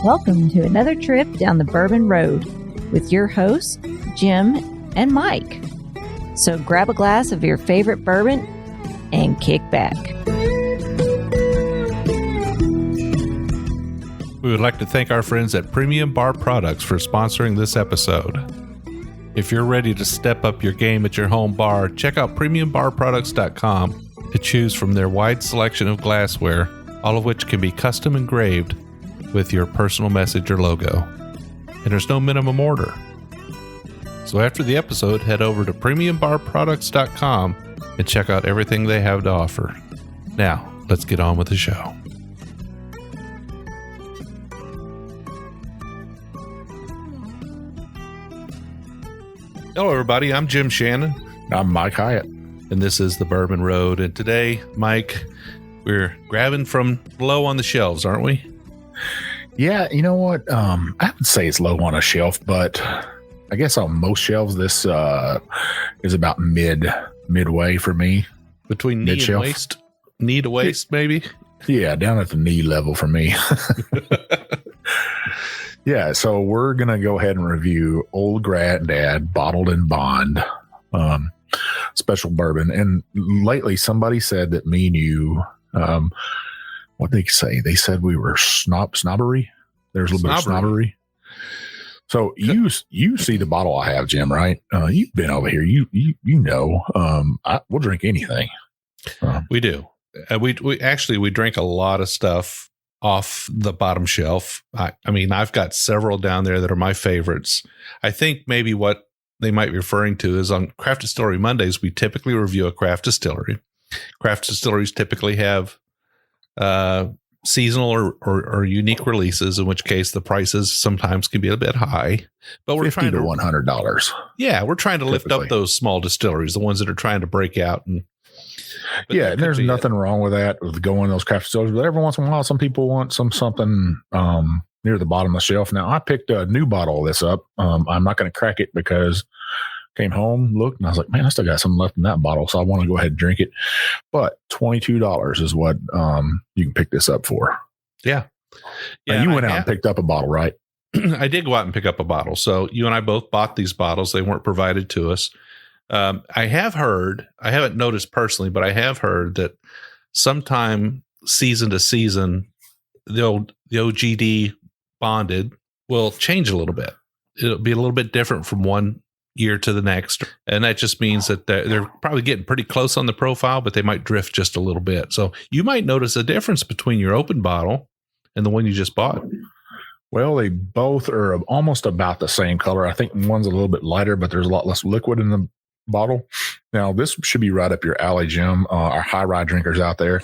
Welcome to another trip down the Bourbon Road with your hosts, Jim and Mike. So grab a glass of your favorite bourbon and kick back. We would like to thank our friends at Premium Bar Products for sponsoring this episode. If you're ready to step up your game at your home bar, check out premiumbarproducts.com to choose from their wide selection of glassware, all of which can be custom engraved with your personal message or logo. And there's no minimum order. So after the episode, head over to premiumbarproducts.com and check out everything they have to offer. Now, let's get on with the show. Hello, everybody. I'm Jim Shannon. I'm Mike Hyatt. And this is the Bourbon Road. And today, Mike, we're grabbing from low on the shelves, aren't we? Yeah, you know what? I would say it's low on a shelf, but I guess on most shelves, this is about midway for me. Between knee Mid-shelf. and waist? Knee to waist, maybe? Yeah, down at the knee level for me. Yeah, so we're going to go ahead and review Old Granddad Bottled in Bond special bourbon. And lately somebody said that me and you, what they say? They said we were snobbery. There's a little bit of snobbery. So you see the bottle I have, Jim, right? You've been over here. You know, we'll drink anything. We do. We drink a lot of stuff off the bottom shelf. I mean, I've got several down there that are my favorites. I think maybe what they might be referring to is on Craft Distillery Mondays, we typically review a craft distillery. Craft distilleries typically have seasonal or unique releases, in which case the prices sometimes can be a bit high. But we're trying to $100. Yeah, we're trying to lift up those small distilleries, the ones that are trying to break out. And there's nothing wrong with that, with going to those craft distilleries. But every once in a while, some people want something near the bottom of the shelf. Now, I picked a new bottle of this up. I'm not going to crack it because came home, looked, and I was like, man, I still got something left in that bottle, so I want to go ahead and drink it. But $22 is what you can pick this up for. Yeah. Now, you went out and picked up a bottle, right? I did go out and pick up a bottle. So you and I both bought these bottles. They weren't provided to us. I have heard, I haven't noticed personally, but I have heard that sometime season to season, the OGD bonded will change a little bit. It'll be a little bit different from one year to the next. And that just means that they're probably getting pretty close on the profile, but they might drift just a little bit. So you might notice a difference between your open bottle and the one you just bought. Well, they both are almost about the same color. I think one's a little bit lighter, but there's a lot less liquid in the bottle. Now, this should be right up your alley, Jim. Our high rye drinkers out there.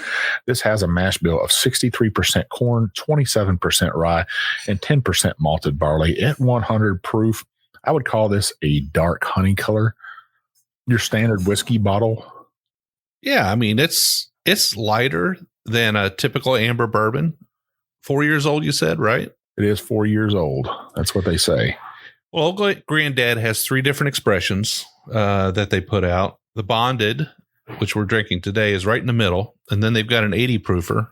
This has a mash bill of 63% corn, 27% rye, and 10% malted barley at 100 proof. I would call this a dark honey color. Your standard whiskey bottle. Yeah, I mean, it's lighter than a typical amber bourbon. 4 years old, you said, right? It is 4 years old. That's what they say. Well, Old Granddad has three different expressions that they put out. The bonded, which we're drinking today, is right in the middle. And then they've got an 80 proofer,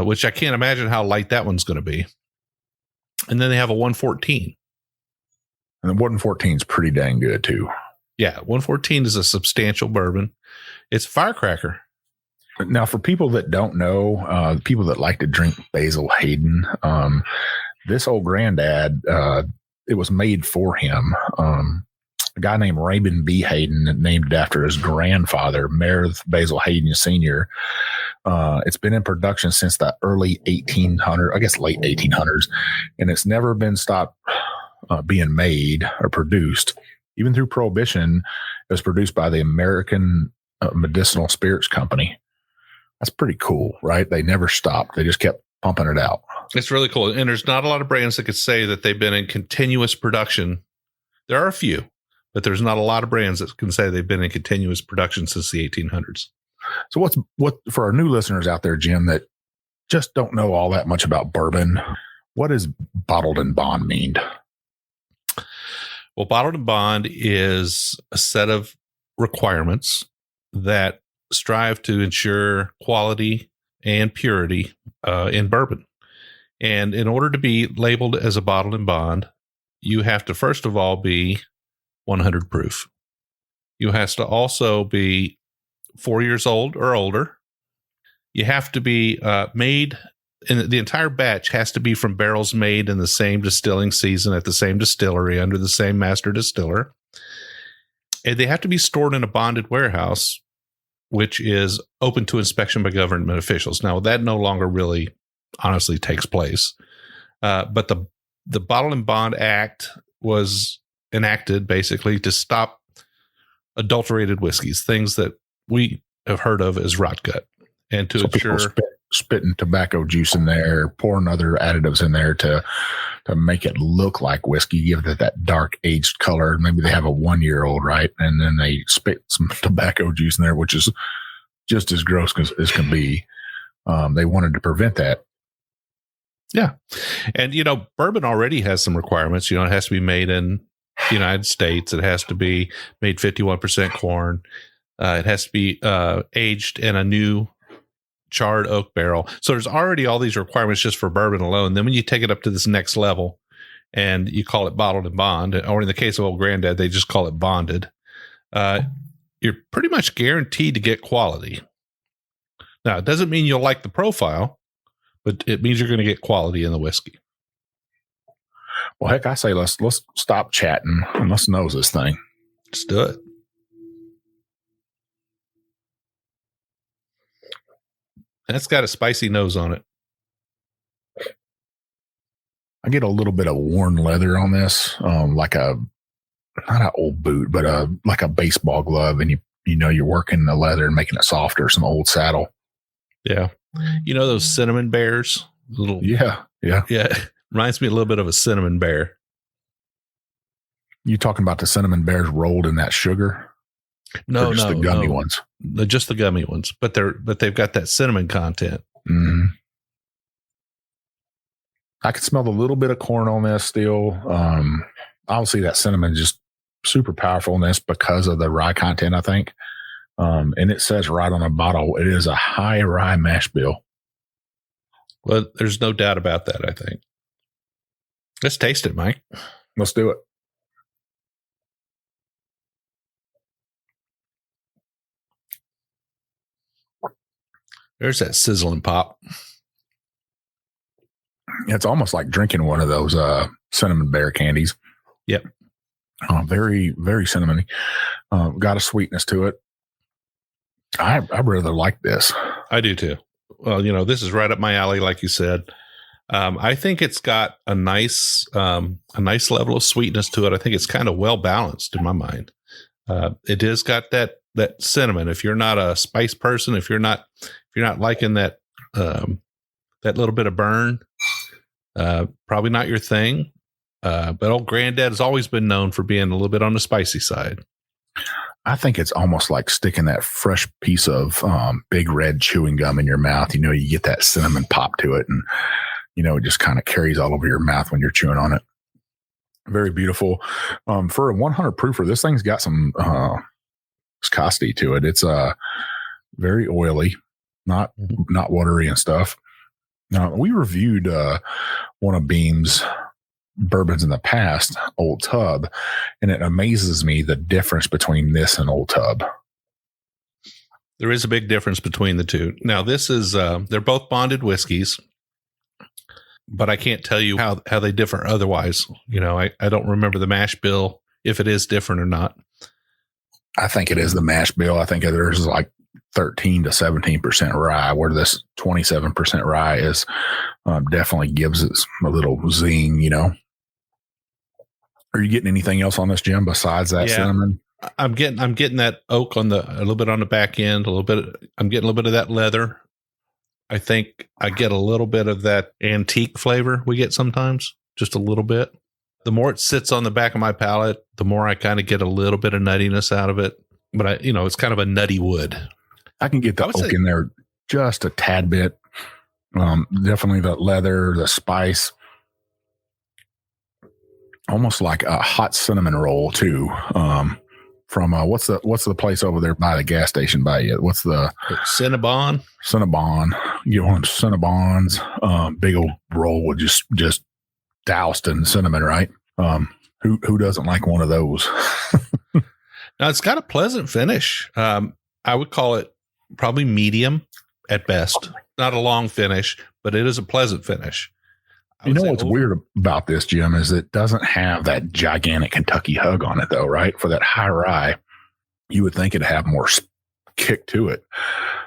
which I can't imagine how light that one's going to be. And then they have a 114. And the 114 is pretty dang good, too. Yeah, 114 is a substantial bourbon. It's a firecracker. Now, for people that don't know, people that like to drink Basil Hayden, this Old Granddad, it was made for him. A guy named Raymond B. Hayden, named after his grandfather, Meredith Basil Hayden Sr. It's been in production since the early 1800s, I guess late 1800s, and it's never been stopped being made or produced. Even through Prohibition, it was produced by the American Medicinal Spirits Company. That's pretty cool, right? They never stopped. They just kept pumping it out. It's really cool. And there's not a lot of brands that could say that they've been in continuous production. There are a few, but there's not a lot of brands that can say they've been in continuous production since the 1800s. So what for our new listeners out there, Jim, that just don't know all that much about bourbon, what does bottled in bond mean? Well, bottled in bond is a set of requirements that strive to ensure quality and purity in bourbon. And in order to be labeled as a bottled and bond, you have to first of all be 100 proof. You have to also be 4 years old or older. You have to be made, and the entire batch has to be from barrels made in the same distilling season at the same distillery under the same master distiller. And they have to be stored in a bonded warehouse, which is open to inspection by government officials. Now, that no longer really honestly takes place. But the Bottle and Bond Act was enacted basically to stop adulterated whiskeys, things that we have heard of as rot gut, and to ensure spitting tobacco juice in there, pouring other additives in there to make it look like whiskey, give it that dark aged color. Maybe they have a 1 year old, right? And then they spit some tobacco juice in there, which is just as gross as can be. They wanted to prevent that. Yeah. And, bourbon already has some requirements. It has to be made in the United States. It has to be made 51% corn. It has to be aged in a new charred oak barrel. So there's already all these requirements just for bourbon alone. Then when you take it up to this next level and you call it bottled and bond, or in the case of Old Granddad, they just call it bonded, you're pretty much guaranteed to get quality. Now, it doesn't mean you'll like the profile, but it means you're going to get quality in the whiskey. Well, heck, I say let's stop chatting and let's nose this thing. Let's do it. That's got a spicy nose on it. I get a little bit of worn leather on this, like not an old boot, but like a baseball glove, and you're working the leather and making it softer. Some old saddle. Yeah, those cinnamon bears. Yeah. Reminds me a little bit of a cinnamon bear. You talking about the cinnamon bears rolled in that sugar? No, the gummy ones. Just the gummy ones, but they've got that cinnamon content. Mm-hmm. I can smell a little bit of corn on this still. Obviously, that cinnamon is just super powerful in this because of the rye content, I think. And it says right on the bottle, it is a high rye mash bill. Well, there's no doubt about that, I think. Let's taste it, Mike. Let's do it. There's that sizzle and pop. It's almost like drinking one of those cinnamon bear candies. Yep. Very, very cinnamony. Got a sweetness to it. I really like this. I do too. Well, this is right up my alley, like you said. I think it's got a nice level of sweetness to it. I think it's kind of well balanced in my mind. It has got that cinnamon. If you're not a spice person, if you're not liking that little bit of burn, probably not your thing. But Old Granddad has always been known for being a little bit on the spicy side. I think it's almost like sticking that fresh piece of big red chewing gum in your mouth. You get that cinnamon pop to it, and it just kind of carries all over your mouth when you're chewing on it. Very beautiful. For a 100 proofer, this thing's got some viscosity to it. It's very oily, not watery and stuff. We reviewed one of Beam's bourbons in the past, Old Tub, and it amazes me the difference between this and Old Tub. There is a big difference between the two. Now, this is they're both bonded whiskeys, but I can't tell you how they differ otherwise. I don't remember the mash bill, if it is different or not. I think it is the mash bill. I think there's like 13 to 17% rye, where this 27% rye is definitely gives it a little zing, Are you getting anything else on this, Jim, besides that cinnamon? I'm getting that oak a little bit on the back end, I'm getting a little bit of that leather. I think I get a little bit of that antique flavor we get sometimes, just a little bit. The more it sits on the back of my palate, the more I kind of get a little bit of nuttiness out of it. But it's kind of a nutty wood. I can get the oak in there just a tad bit. Definitely the leather, the spice. Almost like a hot cinnamon roll too. from what's the place over there by the gas station by you? What's the Cinnabon? You want Cinnabons, big old roll with just doused in cinnamon, right? Who doesn't like one of those? Now it's got a pleasant finish. I would call it probably medium at best. Not a long finish, but it is a pleasant finish. You know what's weird about this, Jim, is it doesn't have that gigantic Kentucky hug on it, though, right? For that high rye, you would think it'd have more kick to it,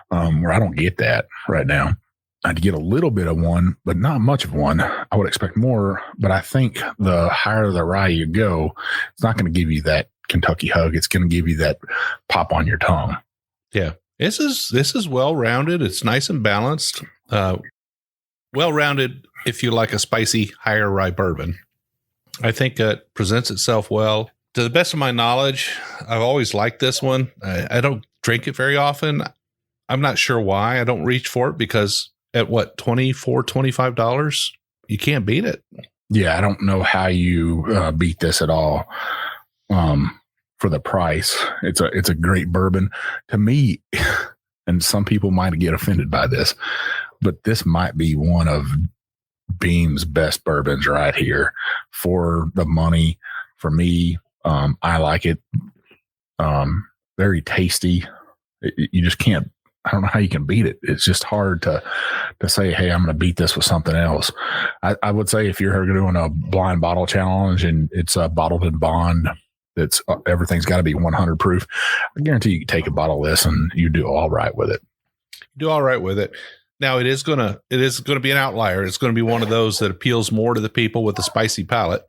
where I don't get that right now. I'd get a little bit of one, but not much of one. I would expect more, but I think the higher the rye you go, it's not going to give you that Kentucky hug. It's going to give you that pop on your tongue. Yeah, this is well-rounded. It's nice and balanced. Well-rounded if you like a spicy, higher rye bourbon. I think it presents itself well. To the best of my knowledge, I've always liked this one. I don't drink it very often. I'm not sure why I don't reach for it, because at what, $24, $25, you can't beat it. Yeah, I don't know how you beat this at all for the price. It's a great bourbon. To me, and some people might get offended by this, but this might be one of Beam's best bourbons right here for the money. For me, I like it. Very tasty. You just can't. I don't know how you can beat it. It's just hard to say, hey, I'm going to beat this with something else. I would say if you're doing a blind bottle challenge and it's bottled in bond, that's everything's got to be 100 proof. I guarantee you can take a bottle of this and you do all right with it. Do all right with it. Now it is gonna be an outlier. It's going to be one of those that appeals more to the people with a spicy palate.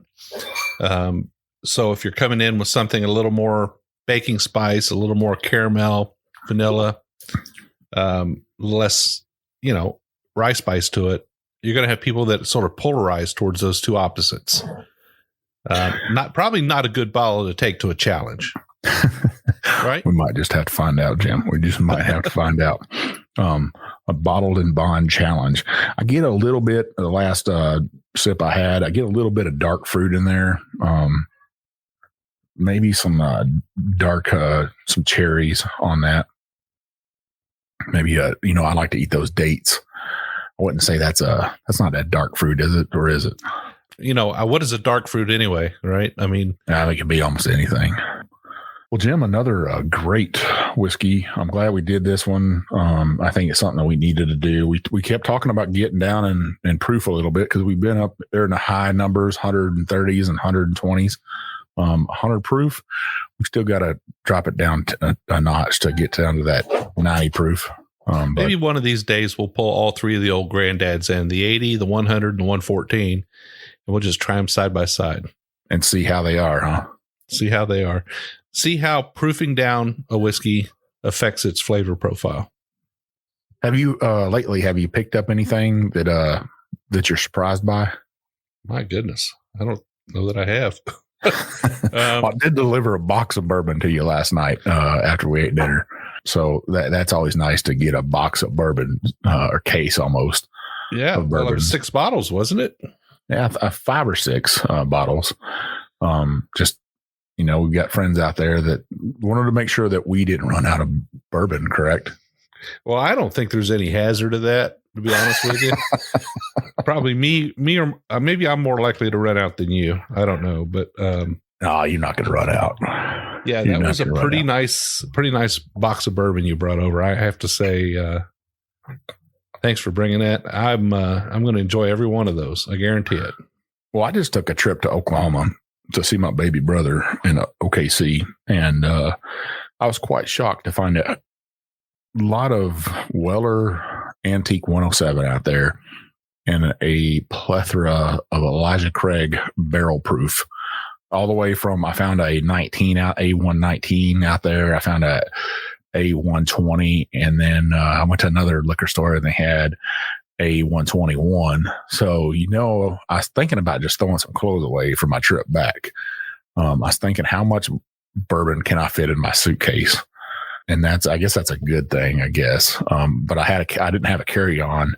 So if you're coming in with something a little more baking spice, a little more caramel, vanilla, less, rye spice to it, you're going to have people that sort of polarize towards those two opposites. Probably not a good bottle to take to a challenge. Right? We might just have to find out, Jim. We just might have to find out. A bottled in bond challenge. I get a little bit, the last sip I had, I get a little bit of dark fruit in there. Maybe some dark, some cherries on that. Maybe, I like to eat those dates. I wouldn't say that's not that dark fruit, is it? Or is it? What is a dark fruit anyway? Right. I mean, it can be almost anything. Well, Jim, another great whiskey. I'm glad we did this one. I think it's something that we needed to do. We kept talking about getting down and proof a little bit because we've been up there in the high numbers, 130s and 120s. 100 proof. We still got to drop it down a notch to get down to that 90 proof. Maybe one of these days we'll pull all three of the old granddads in, the 80, the 100, and the 114, and we'll just try them side by side. And see how they are, huh? See how they are. See how proofing down a whiskey affects its flavor profile. Have you lately? Have you picked up anything that you're surprised by? My goodness, I don't know that I have. Well, I did deliver a box of bourbon to you last night after we ate dinner, so that's always nice to get a box of bourbon or case almost. Yeah, well, it was 6 bottles, wasn't it? Yeah, 5 or 6 bottles. Just. We've got friends out there that wanted to make sure that we didn't run out of bourbon, correct? Well, I don't think there's any hazard to that, to be honest with you. Probably me, or maybe I'm more likely to run out than you. I don't know, but no, you're not going to run out. Yeah, that was a pretty nice box of bourbon you brought over. I have to say, thanks for bringing that. I'm going to enjoy every one of those. I guarantee it. Well, I just took a trip to Oklahoma to see my baby brother in OKC. And I was quite shocked to find a lot of Weller Antique 107 out there and a plethora of Elijah Craig barrel proof, all the way from, I found a A119 out there. I found a A120. And then I went to another liquor store and they had a 121. So, I was thinking about just throwing some clothes away for my trip back. I was thinking, how much bourbon can I fit in my suitcase? And I guess that's a good thing, I guess. But I didn't have a carry-on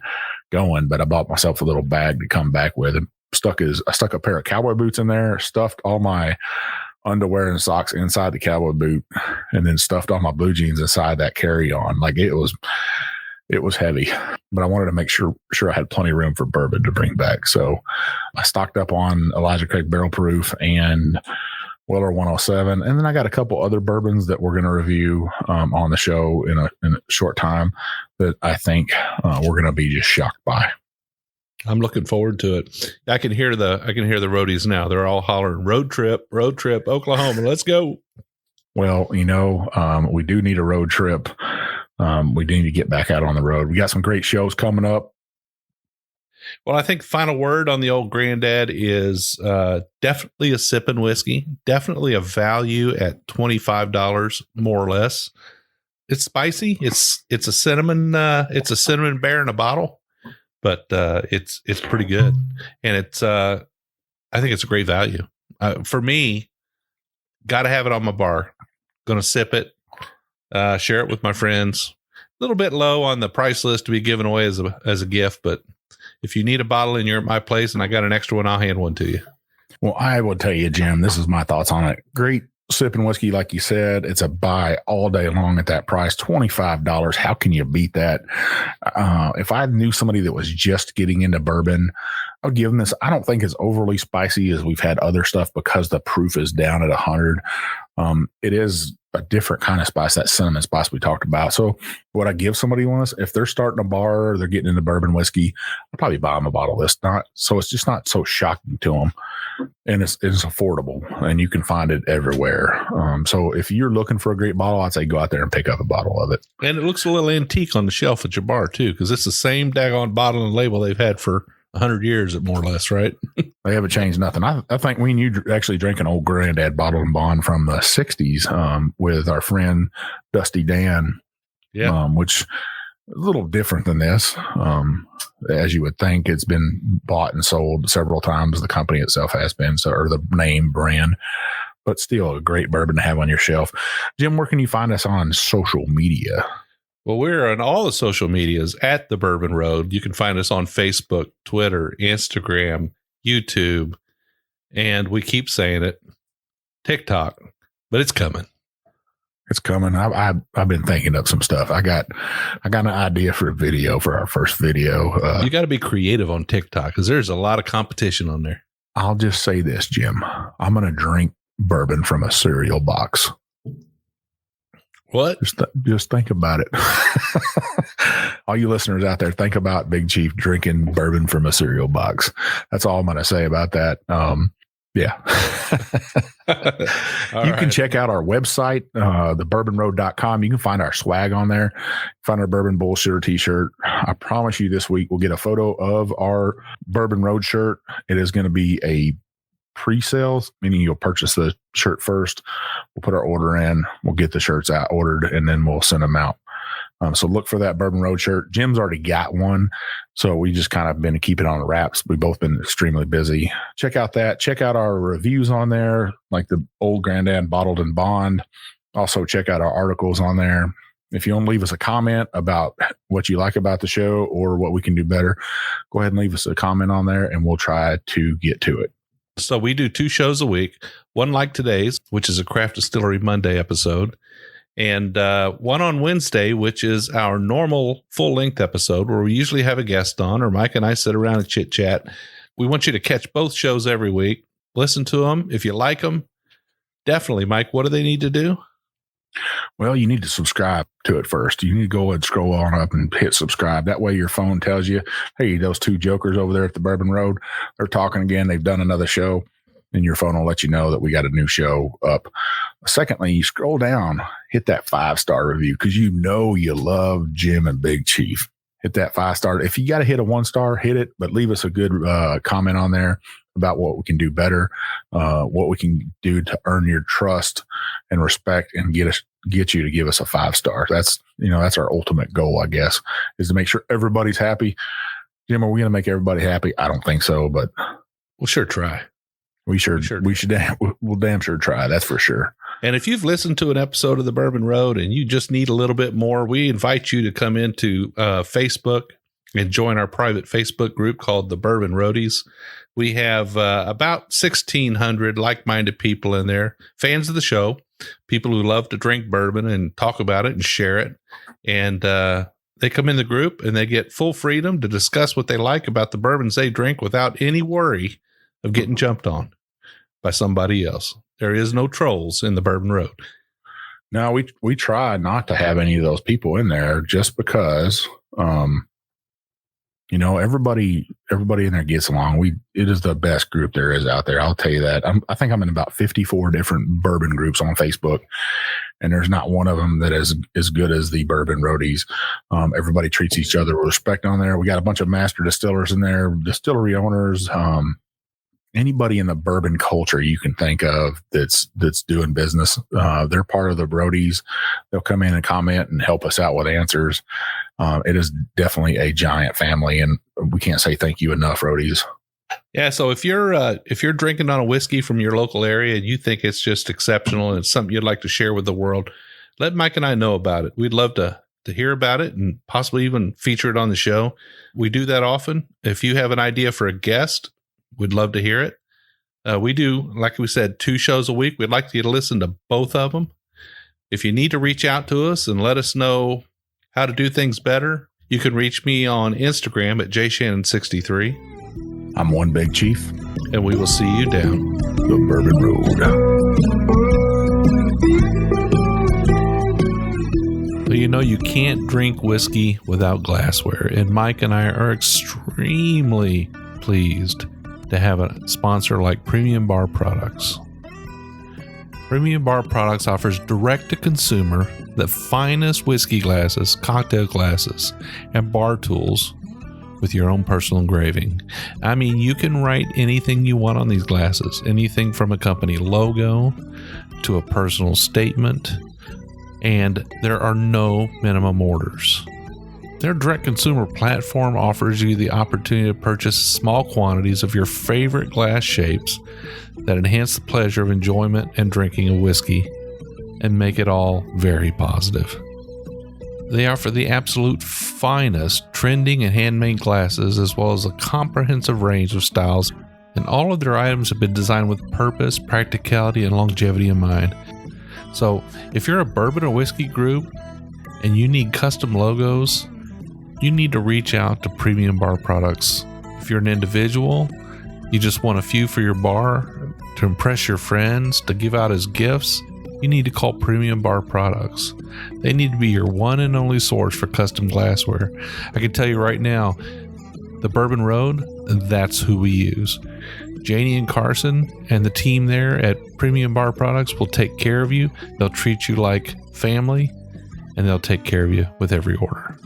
going, but I bought myself a little bag to come back with, and I stuck a pair of cowboy boots in there, stuffed all my underwear and socks inside the cowboy boot, and then stuffed all my blue jeans inside that carry-on. Like it was heavy, but I wanted to make sure I had plenty of room for bourbon to bring back. So I stocked up on Elijah Craig Barrel Proof and Weller 107. And then I got a couple other bourbons that we're going to review on the show in a short time that I think we're going to be just shocked by. I'm looking forward to it. I can hear the roadies now. They're all hollering road trip, Oklahoma. Let's go. Well, we do need a road trip. We do need to get back out on the road. We got some great shows coming up. Well, I think final word on the old Granddad is definitely a sipping whiskey, definitely a value at $25, more or less. It's spicy. It's a cinnamon bear in a bottle, but it's pretty good, and I think it's a great value for me. Got to have it on my bar. Going to sip it, share it with my friends. A little bit low on the price list to be given away as a gift, but if you need a bottle and you're at my place and I got an extra one, I'll hand one to you. Well, I will tell you, Jim, this is my thoughts on it. Great sipping whiskey, like you said. It's a buy all day long at that price, $25. How can you beat that? If I knew somebody that was just getting into bourbon, I would give them this. I don't think it's overly spicy as we've had other stuff because the proof is down at 100. It is a different kind of spice, that cinnamon spice we talked about. So what I give somebody was, if they're starting a bar or they're getting into bourbon whiskey, I'll probably buy them a bottle of this. So it's just not so shocking to them, and it's affordable, and you can find it everywhere. So if you're looking for a great bottle, I'd say go out there and pick up a bottle of it. And it looks a little antique on the shelf at your bar too, because it's the same daggone bottle and label they've had for 100 years, more or less, right? They haven't changed nothing. I think we and you actually drank an old Granddad bottled and bond from the 60s with our friend Dusty Dan, which is a little different than this. As you would think, it's been bought and sold several times. The company itself has been, or the name brand, but still a great bourbon to have on your shelf. Jim, where can you find us on social media? Well, we're on all the social medias at the Bourbon Road. You can find us on Facebook, Twitter, Instagram, YouTube, and we keep saying it, TikTok, but it's coming. It's coming. I've been thinking up some stuff. I got an idea for a video for our first video. You got to be creative on TikTok because there's a lot of competition on there. I'll just say this, Jim. I'm going to drink bourbon from a cereal box. What? Just think about it. All you listeners out there, think about Big Chief drinking bourbon from a cereal box. That's all I'm going to say about that. Yeah. You can check out our website, thebourbonroad.com. You can find our swag on there. Find our Bourbon Bullshitter t-shirt. I promise you this week we'll get a photo of our Bourbon Road shirt. It is going to be a pre-sales, meaning you'll purchase the shirt first. We'll put our order in. We'll get the shirts out ordered, and then we'll send them out. So look for that Bourbon Road shirt. Jim's already got one, so we just kind of been keeping it on the wraps. We've both been extremely busy. Check out that. Check out our reviews on there, like the old Granddad Bottled and Bond. Also check out our articles on there. If you want to leave us a comment about what you like about the show or what we can do better, go ahead and leave us a comment on there, and we'll try to get to it. So we do 2 shows a week, one like today's, which is a Craft Distillery Monday episode, and one on Wednesday, which is our normal full-length episode where we usually have a guest on, or Mike and I sit around and chit-chat. We want you to catch both shows every week. Listen to them. If you like them, definitely, Mike, what do they need to do? Well, you need to subscribe to it first. You need to go and scroll on up and hit subscribe. That way your phone tells you, hey, those 2 jokers over there at the Bourbon Road, they're talking again. They've done another show, and your phone will let you know that we got a new show up. Secondly, you scroll down, hit that 5-star review because you know you love Jim and Big Chief. Hit that 5-star. If you got to hit a 1-star, hit it, but leave us a good comment on there about what we can do better, what we can do to earn your trust and respect and get you to give us a 5-star. That's our ultimate goal, I guess, is to make sure everybody's happy. Jim, are we going to make everybody happy? I don't think so, but we'll sure try. We'll damn sure try. That's for sure. And if you've listened to an episode of the Bourbon Road and you just need a little bit more, we invite you to come into Facebook and join our private Facebook group called the Bourbon Roadies. We have about 1,600 like-minded people in there, fans of the show, people who love to drink bourbon and talk about it and share it. And they come in the group and they get full freedom to discuss what they like about the bourbons they drink without any worry of getting jumped on by somebody else. There is no trolls in the Bourbon Road. No, we try not to have any of those people in there just because, everybody in there gets along. It is the best group there is out there. I'll tell you that. I think I'm in about 54 different bourbon groups on Facebook, and there's not one of them that is as good as the Bourbon Roadies. Everybody treats each other with respect on there. We got a bunch of master distillers in there, distillery owners, anybody in the bourbon culture you can think of that's doing business. They're part of the Roadies. They'll come in and comment and help us out with answers. It is definitely a giant family, and we can't say thank you enough, Roadies. Yeah. So if you're drinking on a whiskey from your local area and you think it's just exceptional and it's something you'd like to share with the world, let Mike and I know about it. We'd love to hear about it and possibly even feature it on the show. We do that often. If you have an idea for a guest, we'd love to hear it. We do, like we said, 2 shows a week. We'd like you to listen to both of them. If you need to reach out to us and let us know how to do things better, you can reach me on Instagram at jshannon63. I'm One Big Chief. And we will see you down the Bourbon Road. Well, you can't drink whiskey without glassware. And Mike and I are extremely pleased to have a sponsor like Premium Bar Products. Premium Bar Products offers direct-to-consumer the finest whiskey glasses, cocktail glasses, and bar tools with your own personal engraving. I mean, you can write anything you want on these glasses, anything from a company logo to a personal statement, and there are no minimum orders. Their direct consumer platform offers you the opportunity to purchase small quantities of your favorite glass shapes that enhance the pleasure of enjoyment and drinking of whiskey and make it all very positive. They offer the absolute finest trending and handmade glasses, as well as a comprehensive range of styles, and all of their items have been designed with purpose, practicality, and longevity in mind. So if you're a bourbon or whiskey group and you need custom logos, you need to reach out to Premium Bar Products. If you're an individual, you just want a few for your bar, to impress your friends, to give out as gifts, you need to call Premium Bar Products. They need to be your one and only source for custom glassware. I can tell you right now, the Bourbon Road, that's who we use. Janie and Carson and the team there at Premium Bar Products will take care of you. They'll treat you like family, and they'll take care of you with every order.